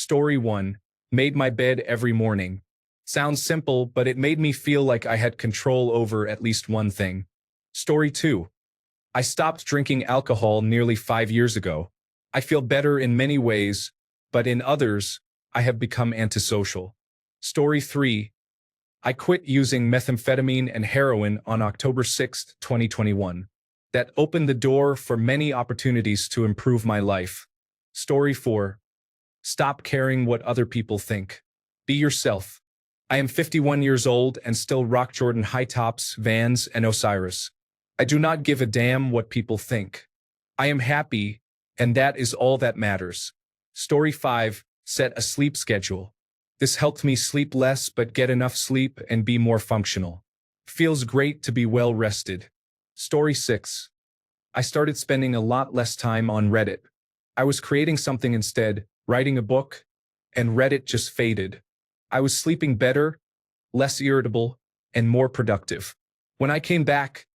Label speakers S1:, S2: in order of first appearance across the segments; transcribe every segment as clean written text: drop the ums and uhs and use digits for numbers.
S1: Story 1. Made my bed every morning. Sounds simple, but it made me feel like I had control over at least one thing. Story 2. I stopped drinking alcohol nearly 5 years ago. I feel better in many ways, but in others, I have become antisocial. Story 3. I quit using methamphetamine and heroin on October 6, 2021. That opened the door for many opportunities to improve my life. Story 4. Stop caring what other people think. Be yourself. I am 51 years old and still rock Jordan high tops, Vans, and Osiris. I do not give a damn what people think. I am happy, and that is all that matters. Story 5. Set a sleep schedule. This helped me sleep less but get enough sleep and be more functional. Feels great to be well rested. Story 6. I started spending a lot less time on Reddit. I was creating something instead, writing a book, and Reddit just faded. I was sleeping better, less irritable, and more productive. When I came back,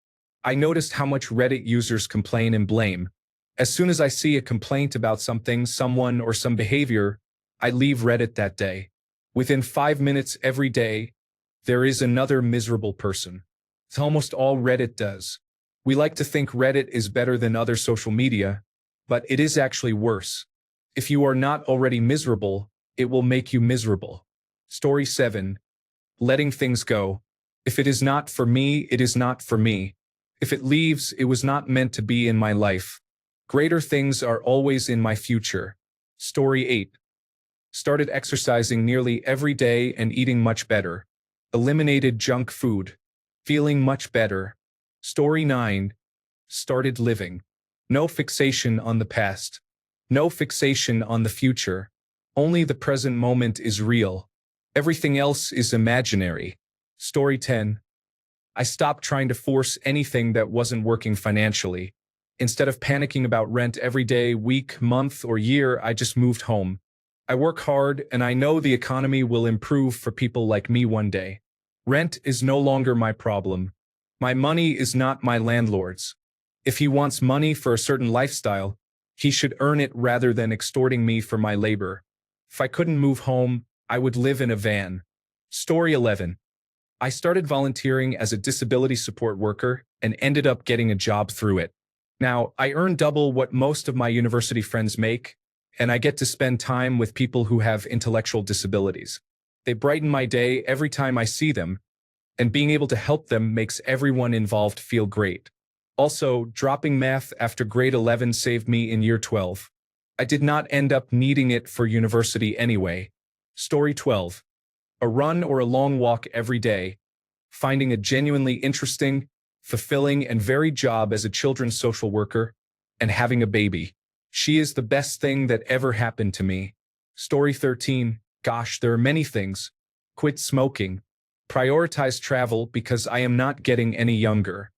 S1: I noticed how much Reddit users complain and blame. As soon as I see a complaint about something, someone, or some behavior, I leave Reddit that day. Within 5 minutes every day, there is another miserable person. It's almost all Reddit does. We like to think Reddit is better than other social media, but it is actually worse. If you are not already miserable, it will make you miserable. Story 7. Letting things go. If it is not for me, it is not for me. If it leaves, it was not meant to be in my life. Greater things are always in my future. Story 8. Started exercising nearly every day and eating much better. Eliminated junk food. Feeling much better. Story 9. Started living. No fixation on the past. No fixation on the future. Only the present moment is real. Everything else is imaginary. Story 10. I stopped trying to force anything that wasn't working financially. Instead of panicking about rent every day, week, month, or year, I just moved home. I work hard, and I know the economy will improve for people like me one day. Rent is no longer my problem. My money is not my landlord's. If he wants money for a certain lifestyle, he should earn it rather than extorting me for my labor. If I couldn't move home, I would live in a van. Story 11. I started volunteering as a disability support worker and ended up getting a job through it. Now, I earn double what most of my university friends make, and I get to spend time with people who have intellectual disabilities. They brighten my day every time I see them, and being able to help them makes everyone involved feel great. Also, dropping math after grade 11 saved me in year 12. I did not end up needing it for university anyway. Story 12. A run or a long walk every day. Finding a genuinely interesting, fulfilling, and varied job as a children's social worker, and having a baby. She is the best thing that ever happened to me. Story 13. Gosh, there are many things. Quit smoking. Prioritize travel because I am not getting any younger.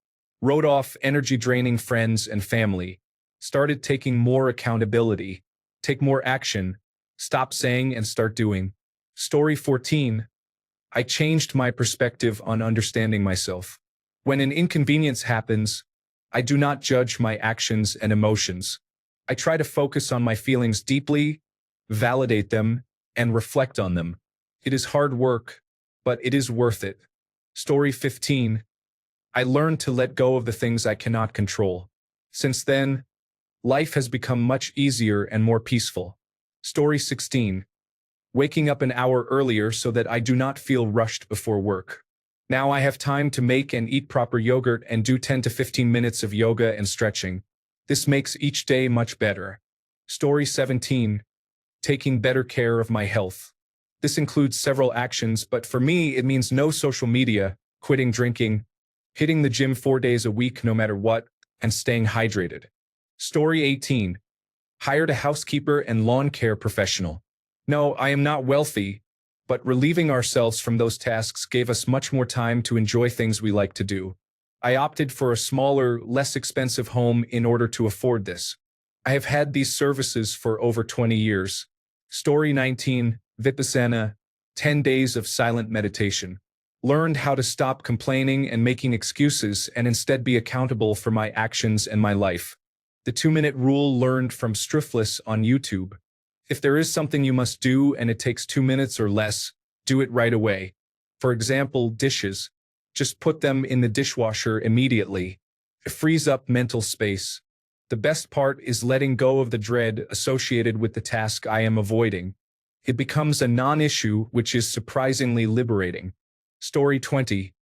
S1: Wrote off energy-draining friends and family. Started taking more accountability. Take more action. Stop saying and start doing. Story 14. I changed my perspective on understanding myself. When an inconvenience happens, I do not judge my actions and emotions. I try to focus on my feelings deeply, validate them, and reflect on them. It is hard work, but it is worth it. Story 15. I learned to let go of the things I cannot control. Since then, life has become much easier and more peaceful. Story 16. Waking up an hour earlier so that I do not feel rushed before work. Now I have time to make and eat proper yogurt and do 10 to 15 minutes of yoga and stretching. This makes each day much better. Story 17. Taking better care of my health. This includes several actions, but for me it means no social media, quitting drinking, hitting the gym 4 days a week no matter what, and staying hydrated. Story 18. Hired a housekeeper and lawn care professional. No, I am not wealthy, but relieving ourselves from those tasks gave us much more time to enjoy things we like to do. I opted for a smaller, less expensive home in order to afford this. I have had these services for over 20 years. Story 19. Vipassana, 10 days of silent meditation. Learned how to stop complaining and making excuses and instead be accountable for my actions and my life. The 2-minute rule learned from Striffless on YouTube. If there is something you must do and it takes 2 minutes or less, do it right away. For example, dishes. Just put them in the dishwasher immediately. It frees up mental space. The best part is letting go of the dread associated with the task I am avoiding. It becomes a non-issue, which is surprisingly liberating. Story 20.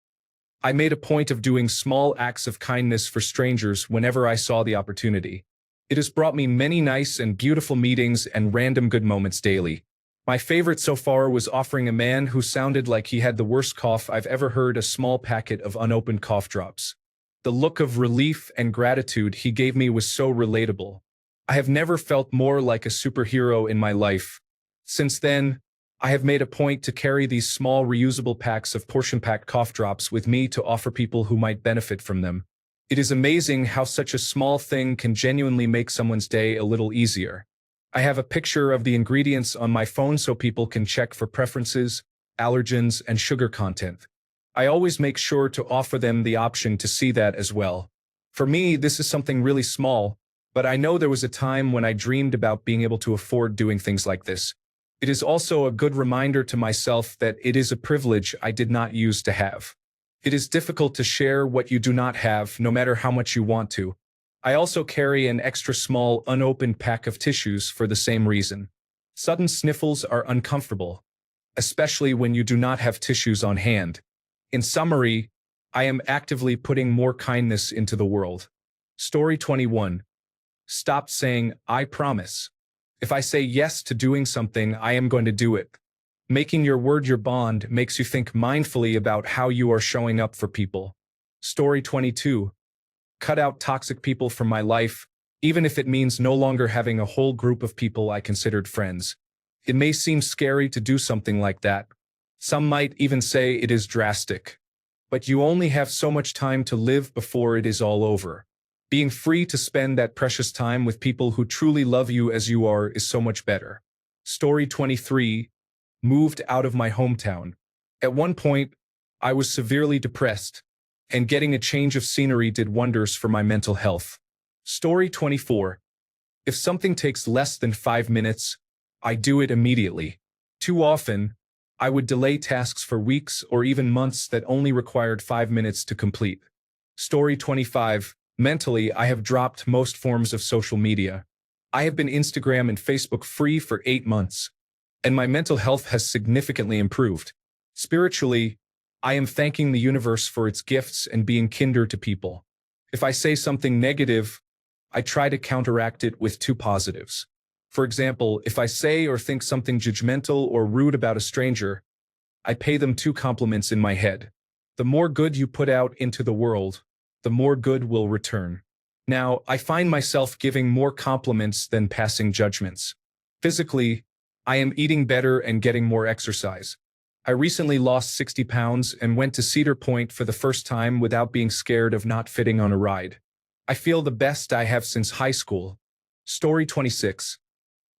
S1: I made a point of doing small acts of kindness for strangers whenever I saw the opportunity. It has brought me many nice and beautiful meetings and random good moments daily. My favorite so far was offering a man who sounded like he had the worst cough I've ever heard a small packet of unopened cough drops. The look of relief and gratitude he gave me was so relatable. I have never felt more like a superhero in my life. Since then, I have made a point to carry these small reusable packs of portion-packed cough drops with me to offer people who might benefit from them. It is amazing how such a small thing can genuinely make someone's day a little easier. I have a picture of the ingredients on my phone so people can check for preferences, allergens, and sugar content. I always make sure to offer them the option to see that as well. For me, this is something really small, but I know there was a time when I dreamed about being able to afford doing things like this. It is also a good reminder to myself that it is a privilege I did not use to have. It is difficult to share what you do not have, no matter how much you want to. I also carry an extra small, unopened pack of tissues for the same reason. Sudden sniffles are uncomfortable, especially when you do not have tissues on hand. In summary, I am actively putting more kindness into the world. Story 21. Stop saying, "I promise." If I say yes to doing something, I am going to do it. Making your word your bond makes you think mindfully about how you are showing up for people. Story 22. Cut out toxic people from my life, even if it means no longer having a whole group of people I considered friends. It may seem scary to do something like that. Some might even say it is drastic. But you only have so much time to live before it is all over. Being free to spend that precious time with people who truly love you as you are is so much better. Story 23. Moved out of my hometown. At one point, I was severely depressed, and getting a change of scenery did wonders for my mental health. Story 24. If something takes less than 5 minutes, I do it immediately. Too often, I would delay tasks for weeks or even months that only required 5 minutes to complete. Story 25. Mentally, I have dropped most forms of social media. I have been Instagram and Facebook free for 8 months, and my mental health has significantly improved. Spiritually, I am thanking the universe for its gifts and being kinder to people. If I say something negative, I try to counteract it with 2 positives. For example, if I say or think something judgmental or rude about a stranger, I pay them 2 compliments in my head. The more good you put out into the world, the more good will return. Now, I find myself giving more compliments than passing judgments. Physically, I am eating better and getting more exercise. I recently lost 60 pounds and went to Cedar Point for the first time without being scared of not fitting on a ride. I feel the best I have since high school. Story 26.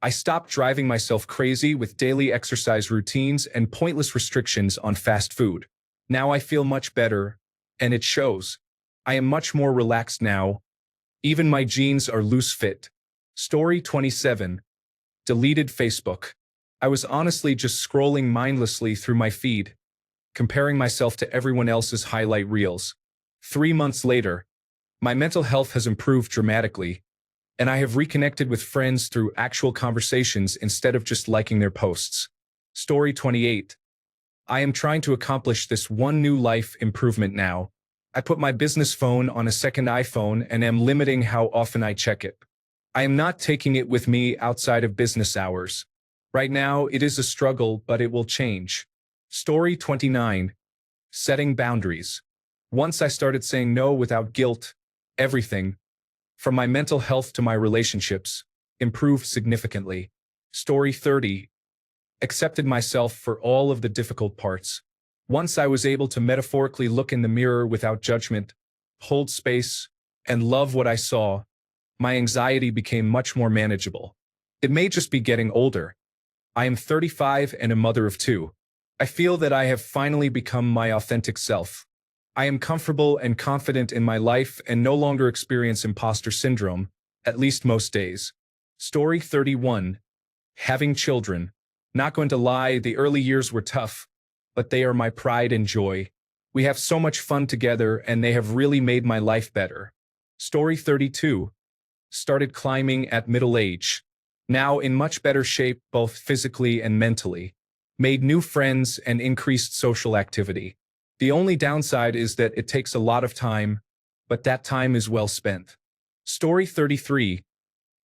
S1: I stopped driving myself crazy with daily exercise routines and pointless restrictions on fast food. Now I feel much better, and it shows. I am much more relaxed now. Even my jeans are loose fit. Story 27. Deleted Facebook. I was honestly just scrolling mindlessly through my feed, comparing myself to everyone else's highlight reels. 3 months later, my mental health has improved dramatically, and I have reconnected with friends through actual conversations instead of just liking their posts. Story 28. I am trying to accomplish this one new life improvement now. I put my business phone on a second iPhone and am limiting how often I check it. I am not taking it with me outside of business hours. Right now, it is a struggle, but it will change. Story 29. Setting boundaries. Once I started saying no without guilt, everything, from my mental health to my relationships, improved significantly. Story 30. Accepted myself for all of the difficult parts. Once I was able to metaphorically look in the mirror without judgment, hold space, and love what I saw, my anxiety became much more manageable. It may just be getting older. I am 35 and a mother of 2. I feel that I have finally become my authentic self. I am comfortable and confident in my life and no longer experience imposter syndrome, at least most days. Story 31. Having children. Not going to lie, the early years were tough, but they are my pride and joy. We have so much fun together and they have really made my life better. Story 32. Started climbing at middle age. Now in much better shape both physically and mentally. Made new friends and increased social activity. The only downside is that it takes a lot of time, but that time is well spent. Story 33.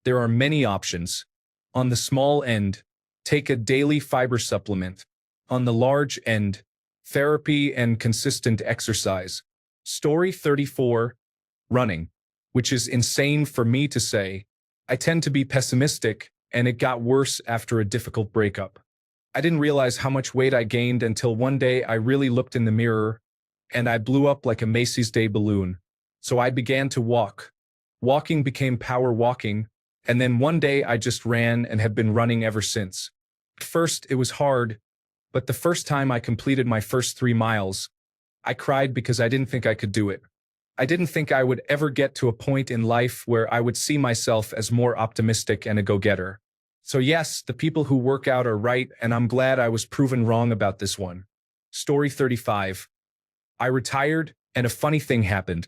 S1: There are many options. On the small end, take a daily fiber supplement. On the large end, therapy and consistent exercise. Story 34. Running, which is insane for me to say. I tend to be pessimistic, and it got worse after a difficult breakup. I didn't realize how much weight I gained until one day I really looked in the mirror, and I blew up like a Macy's Day balloon. So I began to walk. Walking became power walking, and then one day I just ran and have been running ever since. At first, it was hard, but the first time I completed my first 3 miles, I cried because I didn't think I could do it. I didn't think I would ever get to a point in life where I would see myself as more optimistic and a go-getter. So yes, the people who work out are right, and I'm glad I was proven wrong about this one. Story 35. I retired, and a funny thing happened.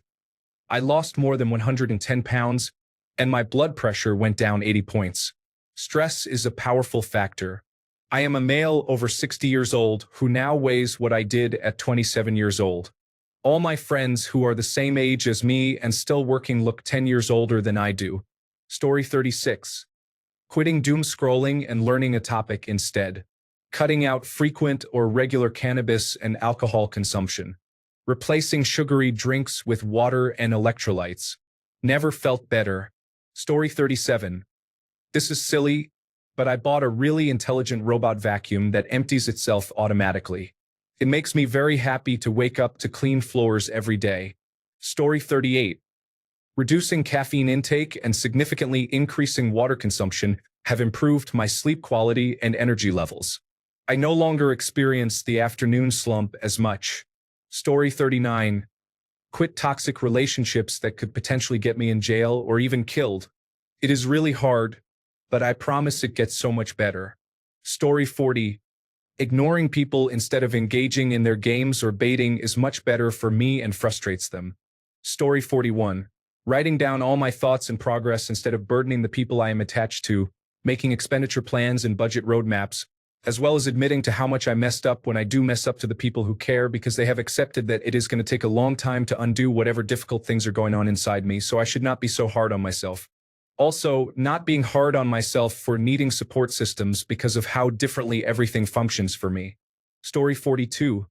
S1: I lost more than 110 pounds, and my blood pressure went down 80 points. Stress is a powerful factor. I am a male over 60 years old who now weighs what I did at 27 years old. All my friends who are the same age as me and still working look 10 years older than I do. Story 36. Quitting doom scrolling and learning a topic instead. Cutting out frequent or regular cannabis and alcohol consumption. Replacing sugary drinks with water and electrolytes. Never felt better. Story 37. This is silly, but I bought a really intelligent robot vacuum that empties itself automatically. It makes me very happy to wake up to clean floors every day. Story 38. Reducing caffeine intake and significantly increasing water consumption have improved my sleep quality and energy levels. I no longer experience the afternoon slump as much. Story 39. Quit toxic relationships that could potentially get me in jail or even killed. It is really hard, but I promise it gets so much better. Story 40. Ignoring people instead of engaging in their games or baiting is much better for me and frustrates them. Story 41. Writing down all my thoughts and progress instead of burdening the people I am attached to, making expenditure plans and budget roadmaps, as well as admitting to how much I messed up when I do mess up to the people who care because they have accepted that it is going to take a long time to undo whatever difficult things are going on inside me, so I should not be so hard on myself. Also, not being hard on myself for needing support systems because of how differently everything functions for me. Story 42.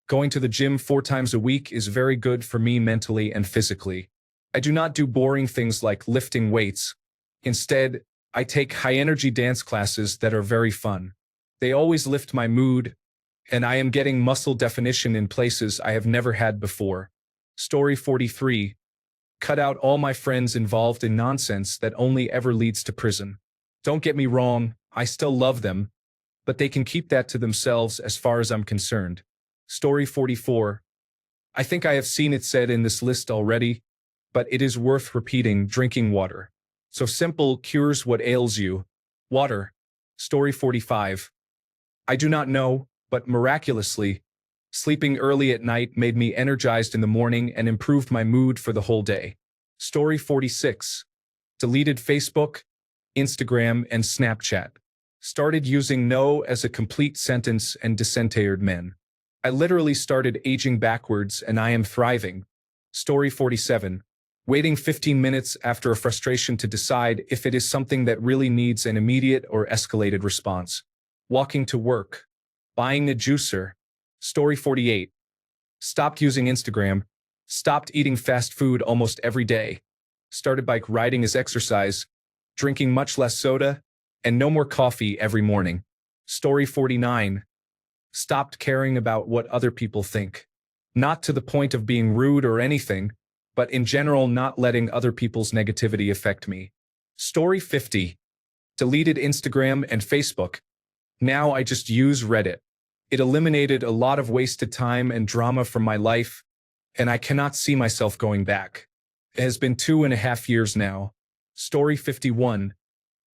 S1: Going to the gym 4 times a week is very good for me mentally and physically. I do not do boring things like lifting weights. Instead, I take high-energy dance classes that are very fun. They always lift my mood, and I am getting muscle definition in places I have never had before. Story 43. Cut out all my friends involved in nonsense that only ever leads to prison. Don't get me wrong, I still love them, but they can keep that to themselves as far as I'm concerned. Story 44. I think I have seen it said in this list already, but it is worth repeating: drinking water. So simple cures what ails you. Water. Story 45. I do not know, but miraculously, sleeping early at night made me energized in the morning and improved my mood for the whole day. Story 46. Deleted Facebook, Instagram, and Snapchat. Started using no as a complete sentence and disentiered men. I literally started aging backwards and I am thriving. Story 47. Waiting 15 minutes after a frustration to decide if it is something that really needs an immediate or escalated response. Walking to work. Buying a juicer. Story 48. Stopped using Instagram. Stopped eating fast food almost every day. Started bike riding as exercise. Drinking much less soda. And no more coffee every morning. Story 49. Stopped caring about what other people think. Not to the point of being rude or anything, but in general not letting other people's negativity affect me. Story 50. Deleted Instagram and Facebook. Now I just use Reddit. It eliminated a lot of wasted time and drama from my life, and I cannot see myself going back. It has been 2.5 years now. Story 51.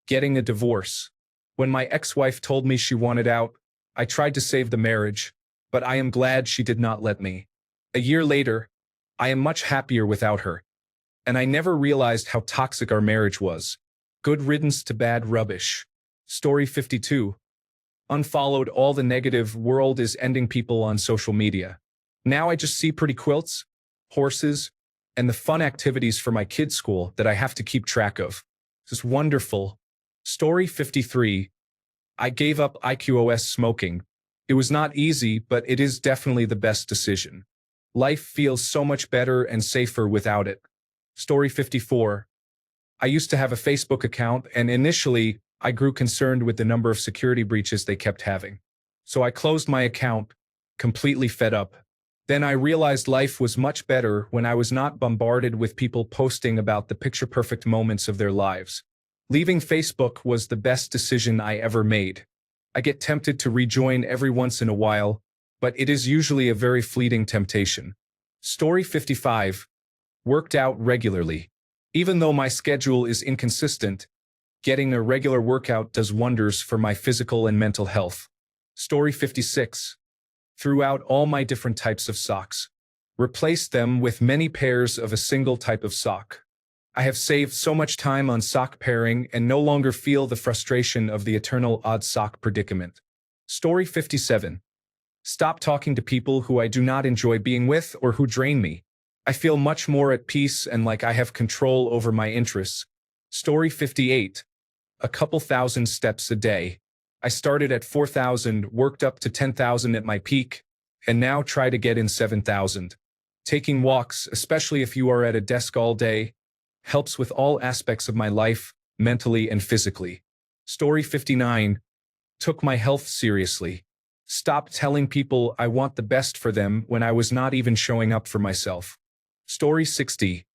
S1: Getting a divorce. When my ex-wife told me she wanted out, I tried to save the marriage, but I am glad she did not let me. A year later, I am much happier without her, and I never realized how toxic our marriage was. Good riddance to bad rubbish. Story 52. Unfollowed all the negative world is ending people on social media. Now I just see pretty quilts, horses, and the fun activities for my kids' school that I have to keep track of. This is wonderful. Story 53. I gave up IQOS smoking. It was not easy, but it is definitely the best decision. Life feels so much better and safer without it. Story 54. I used to have a Facebook account, and initially, I grew concerned with the number of security breaches they kept having. So I closed my account, completely fed up. Then I realized life was much better when I was not bombarded with people posting about the picture-perfect moments of their lives. Leaving Facebook was the best decision I ever made. I get tempted to rejoin every once in a while, but it is usually a very fleeting temptation. Story 55. Worked out regularly. Even though my schedule is inconsistent, getting a regular workout does wonders for my physical and mental health. Story 56. Threw out all my different types of socks. Replaced them with many pairs of a single type of sock. I have saved so much time on sock pairing and no longer feel the frustration of the eternal odd sock predicament. Story 57. Stop talking to people who I do not enjoy being with or who drain me. I feel much more at peace and like I have control over my interests. Story 58. A couple thousand steps a day. I started at 4,000, worked up to 10,000 at my peak, and now try to get in 7,000. Taking walks, especially if you are at a desk all day, helps with all aspects of my life, mentally and physically. Story 59. Took my health seriously. Stopped telling people I want the best for them when I was not even showing up for myself. Story 60.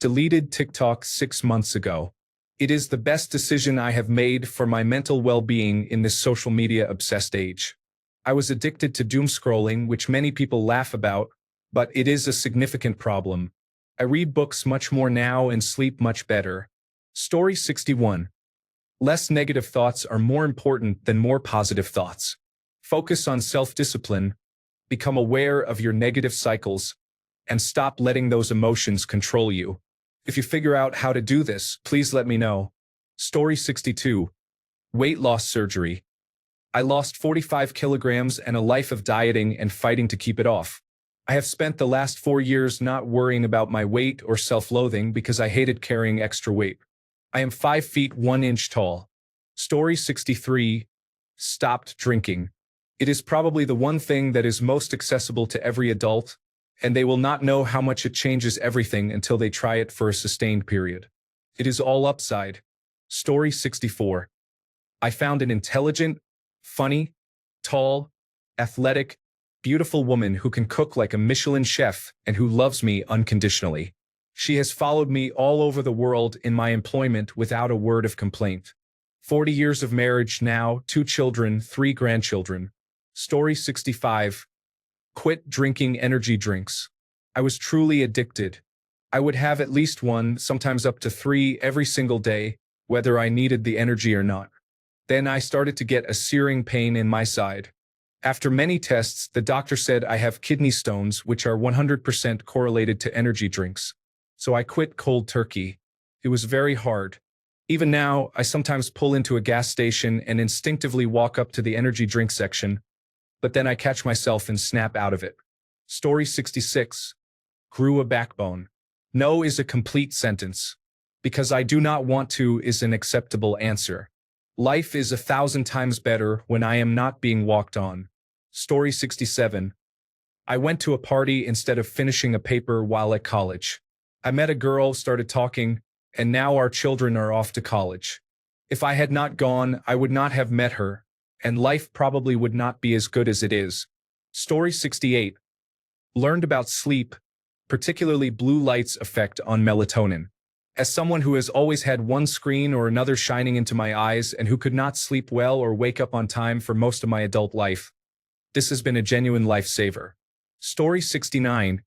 S1: Deleted TikTok 6 months ago. It is the best decision I have made for my mental well-being in this social media obsessed age. I was addicted to doom scrolling, which many people laugh about, but it is a significant problem. I read books much more now and sleep much better. Story 61. Less negative thoughts are more important than more positive thoughts. Focus on self-discipline, become aware of your negative cycles, and stop letting those emotions control you. If you figure out how to do this, please let me know. Story 62. Weight loss surgery. I lost 45 kilograms and a life of dieting and fighting to keep it off. I have spent the last 4 years not worrying about my weight or self-loathing because I hated carrying extra weight. I am 5 feet 1 inch tall. Story 63. Stopped drinking. It is probably the one thing that is most accessible to every adult, and they will not know how much it changes everything until they try it for a sustained period. It is all upside. Story 64. I found an intelligent, funny, tall, athletic, beautiful woman who can cook like a Michelin chef and who loves me unconditionally. She has followed me all over the world in my employment without a word of complaint. 40 years of marriage now, 2 children, 3 grandchildren. Story 65. Quit drinking energy drinks. I was truly addicted. I would have at least 1, sometimes up to 3 every single day, whether I needed the energy or not. Then I started to get a searing pain in my side. After many tests, the doctor said I have kidney stones, which are 100% correlated to energy drinks. So I quit cold turkey. It was very hard. Even now, I sometimes pull into a gas station and instinctively walk up to the energy drink section, but then I catch myself and snap out of it. Story 66. Grew a backbone. No is a complete sentence. Because I do not want to is an acceptable answer. Life is 1,000 times better when I am not being walked on. Story 67. I went to a party instead of finishing a paper while at college. I met a girl, started talking, and now our children are off to college. If I had not gone, I would not have met her, and life probably would not be as good as it is. Story 68. Learned about sleep, particularly blue light's effect on melatonin. As someone who has always had one screen or another shining into my eyes and who could not sleep well or wake up on time for most of my adult life, this has been a genuine lifesaver. Story 69.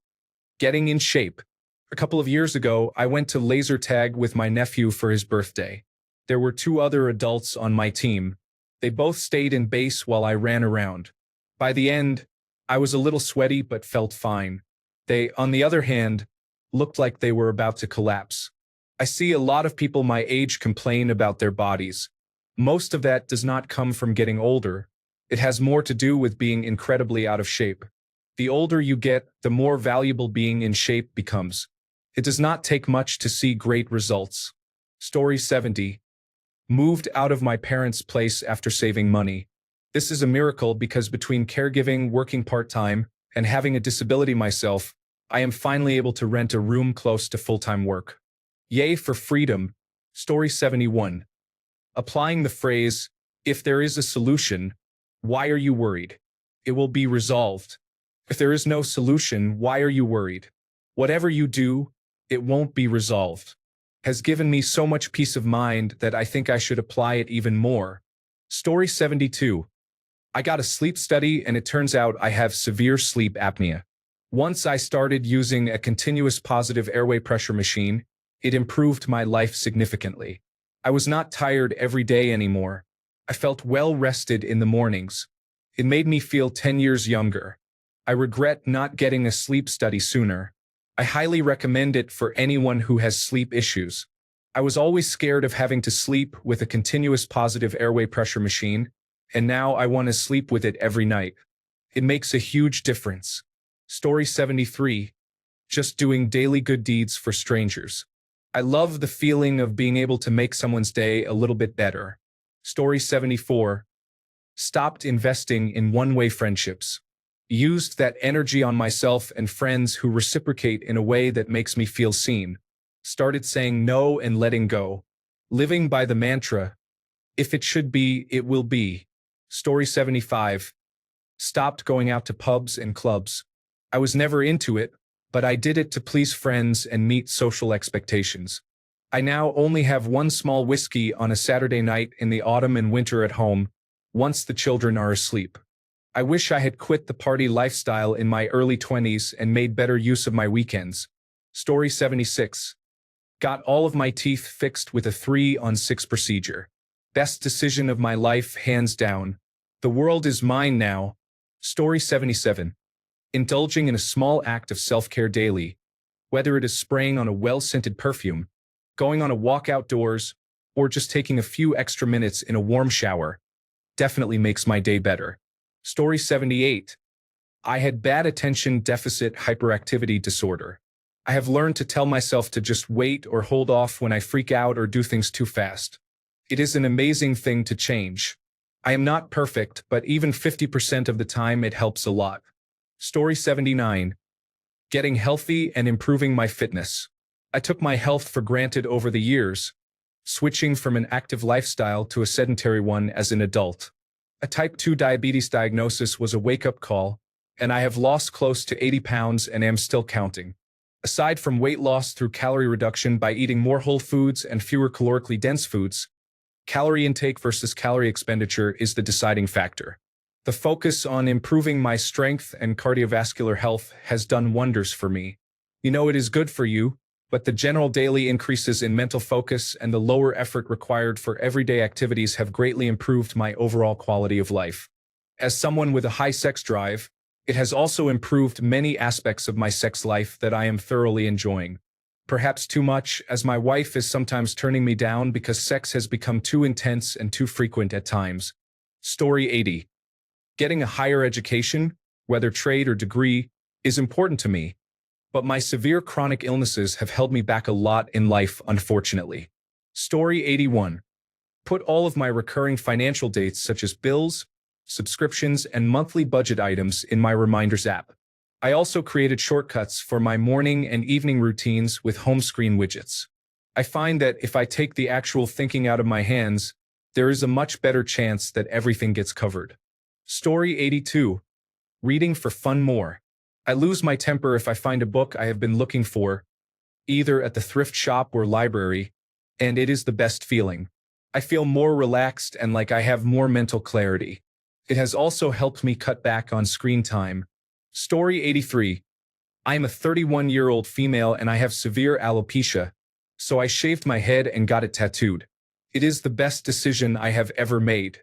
S1: Getting in shape. A couple of years ago, I went to laser tag with my nephew for his birthday. There were 2 other adults on my team, They both stayed in base while I ran around. By the end, I was a little sweaty but felt fine. They, on the other hand, looked like they were about to collapse. I see a lot of people my age complain about their bodies. Most of that does not come from getting older. It has more to do with being incredibly out of shape. The older you get, the more valuable being in shape becomes. It does not take much to see great results. Story 70. Moved out of my parents' place after saving money. This is a miracle because between caregiving, working part-time, and having a disability myself, I am finally able to rent a room close to full-time work. Yay for freedom. Story 71. Applying the phrase, if there is a solution, why are you worried? It will be resolved. If there is no solution, why are you worried? Whatever you do, it won't be resolved. Has given me so much peace of mind that I think I should apply it even more. Story 72. I got a sleep study and it turns out I have severe sleep apnea. Once I started using a continuous positive airway pressure machine, it improved my life significantly. I was not tired every day anymore. I felt well rested in the mornings. It made me feel 10 years younger. I regret not getting a sleep study sooner. I highly recommend it for anyone who has sleep issues. I was always scared of having to sleep with a continuous positive airway pressure machine, and now I want to sleep with it every night. It makes a huge difference. Story 73. Just doing daily good deeds for strangers. I love the feeling of being able to make someone's day a little bit better. Story 74. Stopped investing in one-way friendships. Used that energy on myself and friends who reciprocate in a way that makes me feel seen. Started saying no and letting go. Living by the mantra, if it should be, it will be. Story 75. Stopped going out to pubs and clubs. I was never into it, but I did it to please friends and meet social expectations. I now only have one small whiskey on a Saturday night in the autumn and winter at home, once the children are asleep. I wish I had quit the party lifestyle in my early 20s and made better use of my weekends. Story 76. Got all of my teeth fixed with a 3-on-6 procedure. Best decision of my life, hands down. The world is mine now. Story 77. Indulging in a small act of self-care daily, whether it is spraying on a well-scented perfume, going on a walk outdoors, or just taking a few extra minutes in a warm shower, definitely makes my day better. Story 78. I had bad attention deficit hyperactivity disorder. I have learned to tell myself to just wait or hold off when I freak out or do things too fast. It is an amazing thing to change. I am not perfect, but even 50% of the time it helps a lot. Story 79. Getting healthy and improving my fitness. I took my health for granted over the years, switching from an active lifestyle to a sedentary one as an adult. A type 2 diabetes diagnosis was a wake-up call, and I have lost close to 80 pounds and am still counting. Aside from weight loss through calorie reduction by eating more whole foods and fewer calorically dense foods, calorie intake versus calorie expenditure is the deciding factor. The focus on improving my strength and cardiovascular health has done wonders for me. You know it is good for you, but the general daily increases in mental focus and the lower effort required for everyday activities have greatly improved my overall quality of life. As someone with a high sex drive, it has also improved many aspects of my sex life that I am thoroughly enjoying. Perhaps too much, as my wife is sometimes turning me down because sex has become too intense and too frequent at times. Story 80. Getting a higher education, whether trade or degree, is important to me, but my severe chronic illnesses have held me back a lot in life, unfortunately. Story 81. Put all of my recurring financial dates such as bills, subscriptions, and monthly budget items in my reminders app. I also created shortcuts for my morning and evening routines with home screen widgets. I find that if I take the actual thinking out of my hands, there is a much better chance that everything gets covered. Story 82. Reading for fun more. I lose my temper if I find a book I have been looking for, either at the thrift shop or library, and it is the best feeling. I feel more relaxed and like I have more mental clarity. It has also helped me cut back on screen time. Story 83. I am a 31-year-old female and I have severe alopecia, so I shaved my head and got it tattooed. It is the best decision I have ever made.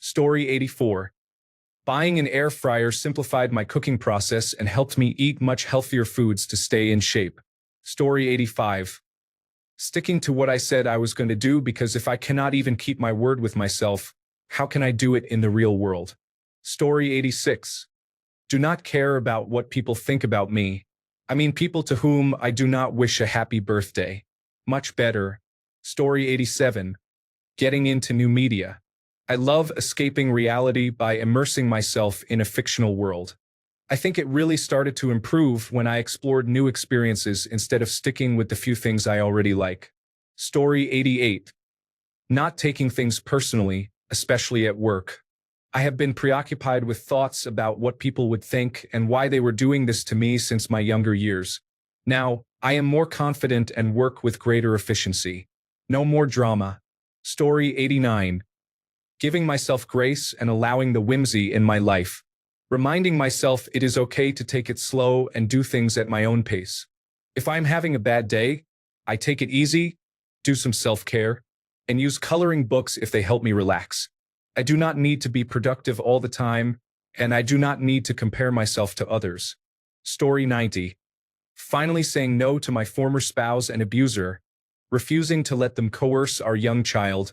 S1: Story 84. Buying an air fryer simplified my cooking process and helped me eat much healthier foods to stay in shape. Story 85. Sticking to what I said I was going to do, because if I cannot even keep my word with myself, how can I do it in the real world? Story 86. Do not care about what people think about me. I mean people to whom I do not wish a happy birthday. Much better. Story 87. Getting into new media. I love escaping reality by immersing myself in a fictional world. I think it really started to improve when I explored new experiences instead of sticking with the few things I already like. Story 88. Not taking things personally, especially at work. I have been preoccupied with thoughts about what people would think and why they were doing this to me since my younger years. Now, I am more confident and work with greater efficiency. No more drama. Story 89. Giving myself grace and allowing the whimsy in my life. Reminding myself it is okay to take it slow and do things at my own pace. If I'm having a bad day, I take it easy, do some self-care, and use coloring books if they help me relax. I do not need to be productive all the time, and I do not need to compare myself to others. Story 90. Finally saying no to my former spouse and abuser, refusing to let them coerce our young child,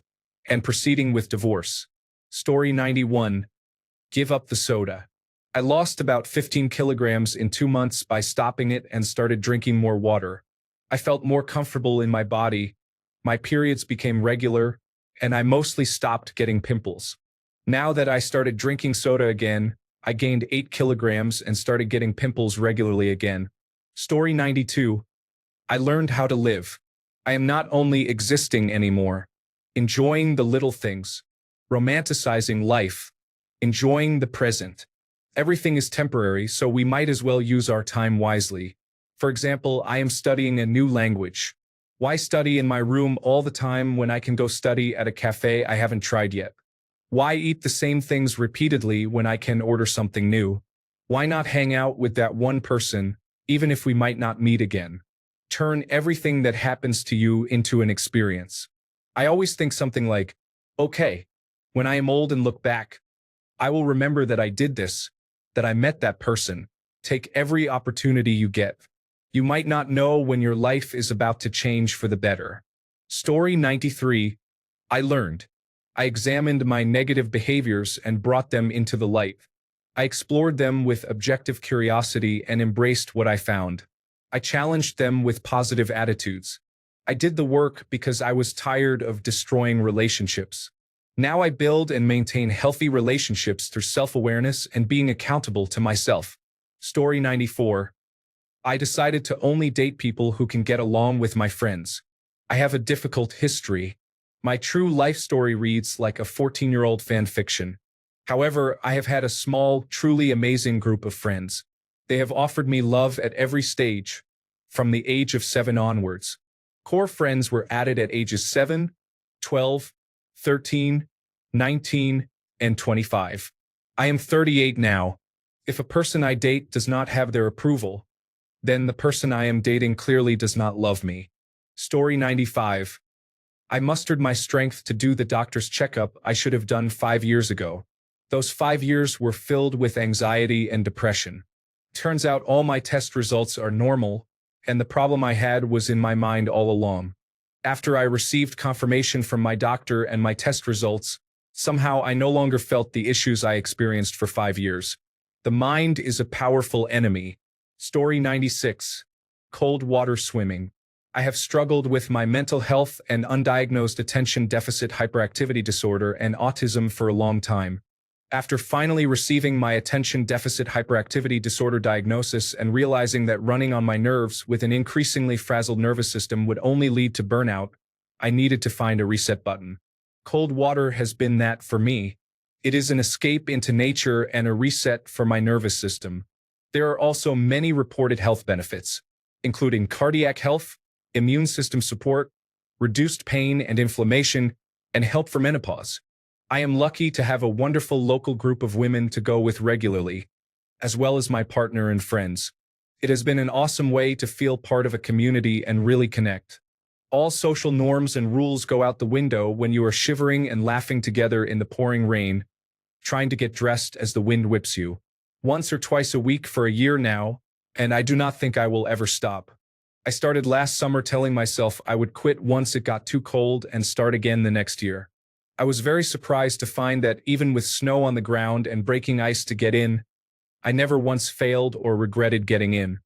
S1: and proceeding with divorce. Story 91. Give up the soda. I lost about 15 kilograms in 2 months by stopping it and started drinking more water. I felt more comfortable in my body, my periods became regular, and I mostly stopped getting pimples. Now that I started drinking soda again, I gained 8 kilograms and started getting pimples regularly again. Story 92. I learned how to live. I am not only existing anymore, enjoying the little things, romanticizing life, enjoying the present. Everything is temporary, so we might as well use our time wisely. For example, I am studying a new language. Why study in my room all the time when I can go study at a cafe I haven't tried yet? Why eat the same things repeatedly when I can order something new? Why not hang out with that one person, even if we might not meet again? Turn everything that happens to you into an experience. I always think something like, okay, when I am old and look back, I will remember that I did this, that I met that person. Take every opportunity you get. You might not know when your life is about to change for the better. Story 93. I learned. I examined my negative behaviors and brought them into the light. I explored them with objective curiosity and embraced what I found. I challenged them with positive attitudes. I did the work because I was tired of destroying relationships. Now I build and maintain healthy relationships through self-awareness and being accountable to myself. Story 94. I decided to only date people who can get along with my friends. I have a difficult history. My true life story reads like a 14-year-old fan fiction. However, I have had a small, truly amazing group of friends. They have offered me love at every stage, from the age of 7 onwards. Core friends were added at ages 7, 12, 13, 19, and 25. I am 38 now. If a person I date does not have their approval, then the person I am dating clearly does not love me. Story 95. I mustered my strength to do the doctor's checkup I should have done 5 years ago. Those 5 years were filled with anxiety and depression. Turns out all my test results are normal, and the problem I had was in my mind all along. After I received confirmation from my doctor and my test results, somehow I no longer felt the issues I experienced for 5 years. The mind is a powerful enemy. Story 96. Cold water swimming. I have struggled with my mental health and undiagnosed attention deficit hyperactivity disorder and autism for a long time. After finally receiving my attention deficit hyperactivity disorder diagnosis and realizing that running on my nerves with an increasingly frazzled nervous system would only lead to burnout, I needed to find a reset button. Cold water has been that for me. It is an escape into nature and a reset for my nervous system. There are also many reported health benefits, including cardiac health, immune system support, reduced pain and inflammation, and help for menopause. I am lucky to have a wonderful local group of women to go with regularly, as well as my partner and friends. It has been an awesome way to feel part of a community and really connect. All social norms and rules go out the window when you are shivering and laughing together in the pouring rain, trying to get dressed as the wind whips you. Once or twice a week for a year now, and I do not think I will ever stop. I started last summer telling myself I would quit once it got too cold and start again the next year. I was very surprised to find that even with snow on the ground and breaking ice to get in, I never once failed or regretted getting in.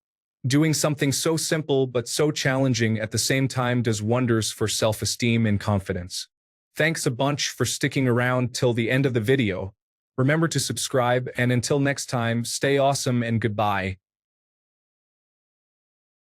S1: Doing something so simple but so challenging at the same time does wonders for self-esteem and confidence. Thanks a bunch for sticking around till the end of the video. Remember to subscribe, and until next time, stay awesome and goodbye.